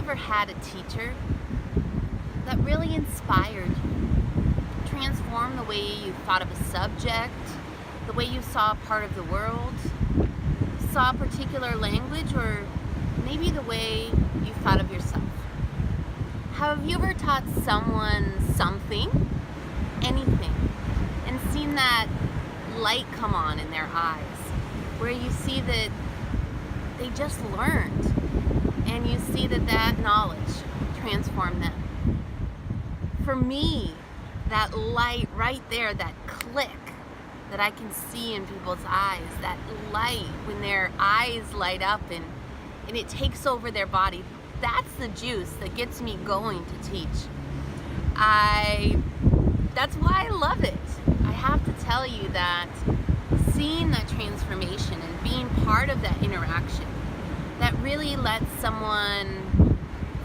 ever had a teacher that really inspired you, transformed the way you thought of a subject, the way you saw a part of the world, saw a particular language, or maybe the way you thought of yourself? Have you ever taught someone something, anything, and seen that light come on in their eyes, where you see that they just learned, and you see that that knowledge transformed them? For me, that light right there, that click that I can see in people's eyes, that light when their eyes light up and it takes over their body, that's the juice that gets me going to teach. That's why I love it. I have to tell you that seeing that transformation and being part of that interaction, that really lets someone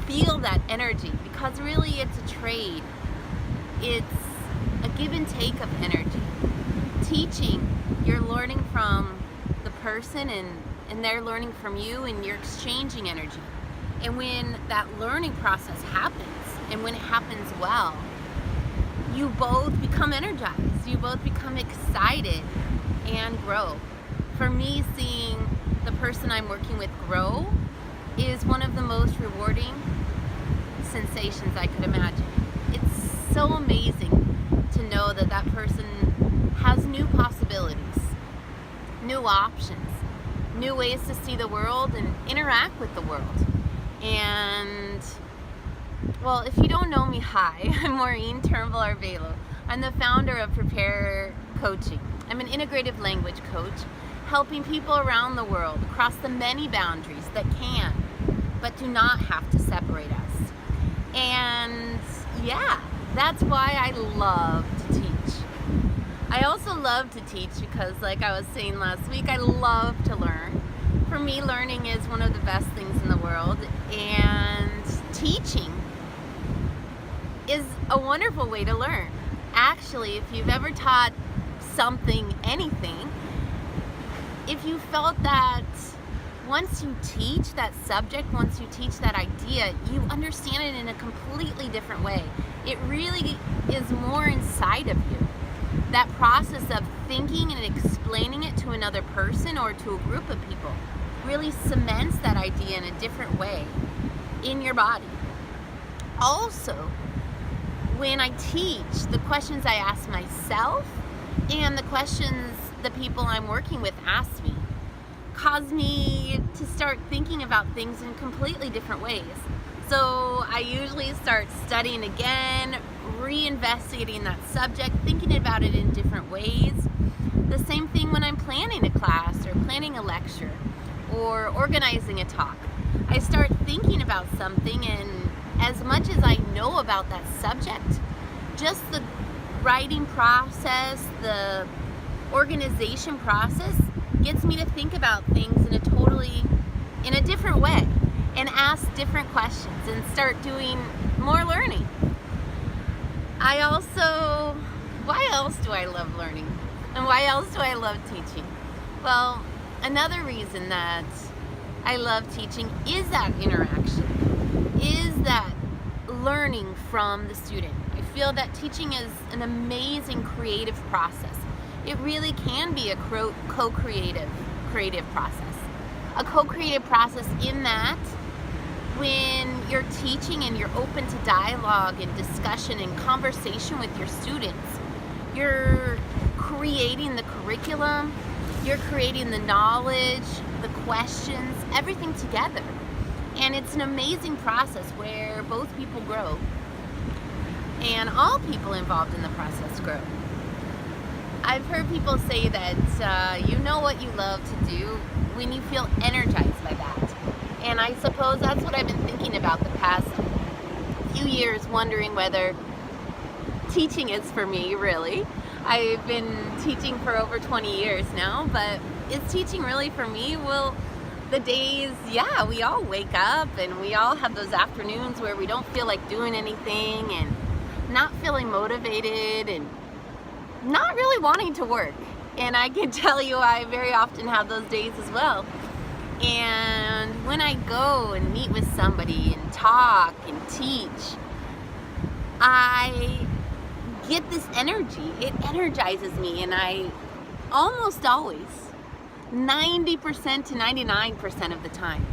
feel that energy, because really it's a trade. It's a give and take of energy. Teaching, you're learning from the person and they're learning from you, and you're exchanging energy. And when that learning process happens, and when it happens well, you both become energized, you both become excited and grow. For me, seeing the person I'm working with grow is one of the most rewarding sensations I could imagine. It's so amazing to know that that person has new possibilities, new options, new ways to see the world and interact with the world. And well, if you don't know me, hi, I'm Maureen Turnbull-Arvelo. I'm the founder of Prepare Coaching. I'm an integrative language coach, helping people around the world across the many boundaries that can, but do not have to separate us. And yeah, that's why I love to teach. I also love to teach because, like I was saying last week, I love to learn. For me, learning is one of the best things in the world, and teaching is a wonderful way to learn. Actually, if you've ever taught something, anything, if you felt that once you teach that subject, once you teach that idea, you understand it in a completely different way. It really is more inside of you. That process of thinking and explaining it to another person or to a group of people really cements that idea in a different way in your body. Also, when I teach, the questions I ask myself and the questions the people I'm working with ask me cause me to start thinking about things in completely different ways. So I usually start studying again, reinvestigating that subject, thinking about it in different ways. The same thing when I'm planning a class or planning a lecture or organizing a talk. I start thinking about something, and as much as I know about that subject, just the writing process, the organization process gets me to think about things in a different way, and ask different questions and start doing more learning. Why else do I love learning? And why else do I love teaching? Well, another reason that I love teaching is that interaction, is that learning from the student. I feel that teaching is an amazing creative process. It really can be a co-creative process. A co-creative process in that when you're teaching and you're open to dialogue and discussion and conversation with your students, you're creating the curriculum, you're creating the knowledge, the questions, everything together. And it's an amazing process where both people grow and all people involved in the process grow. I've heard people say that you know what you love to do when you feel energized by that. And I suppose that's what I've been thinking about the past few years, wondering whether teaching is for me, really. I've been teaching for over 20 years now, but is teaching really for me? Well, the days, yeah, we all wake up and we all have those afternoons where we don't feel like doing anything and not feeling motivated and not really wanting to work. And I can tell you I very often have those days as well. And when I go and meet with somebody and talk and teach, I get this energy. It energizes me, and I almost always, 90% to 99% of the time,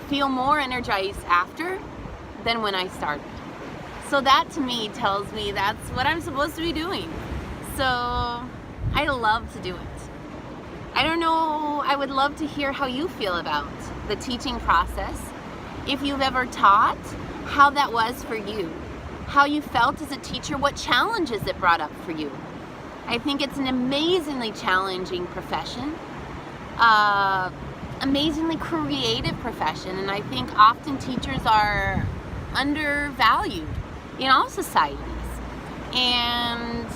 feel more energized after than when I started. So that to me tells me that's what I'm supposed to be doing. So I love to do it. I don't know, I would love to hear how you feel about the teaching process. If you've ever taught, how that was for you. How you felt as a teacher, what challenges it brought up for you. I think it's an amazingly challenging profession, amazingly creative profession, and I think often teachers are undervalued in all societies. And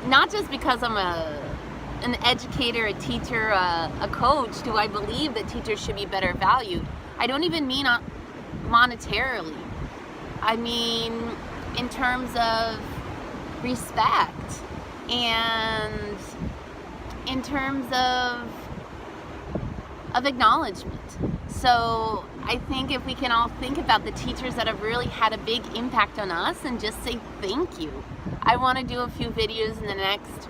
not just because I'm an educator, a teacher, a coach, do I believe that teachers should be better valued. I don't even mean monetarily. I mean in terms of respect and in terms of acknowledgement. So I think if we can all think about the teachers that have really had a big impact on us and just say thank you. I want to do a few videos in the next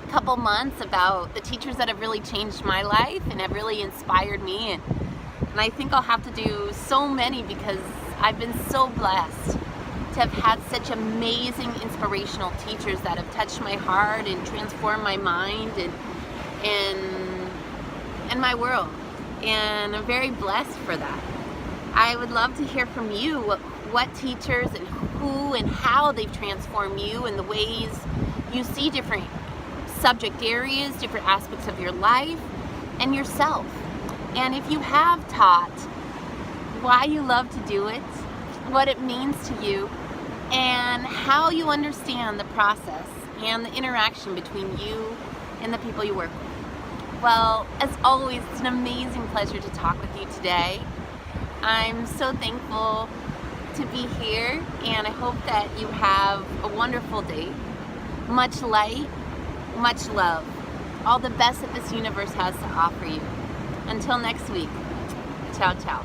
couple months about the teachers that have really changed my life and have really inspired me, and I think I'll have to do so many because I've been so blessed to have had such amazing inspirational teachers that have touched my heart and transformed my mind and my world, and I'm very blessed for that. I would love to hear from you what teachers and who and how they've transformed you and the ways you see different subject areas, different aspects of your life and yourself. And if you have taught, why you love to do it, what it means to you, and how you understand the process and the interaction between you and the people you work with. Well, as always, it's an amazing pleasure to talk with you today. I'm so thankful to be here, and I hope that you have a wonderful day. Much light, much love. All the best that this universe has to offer you. Until next week, ciao, ciao.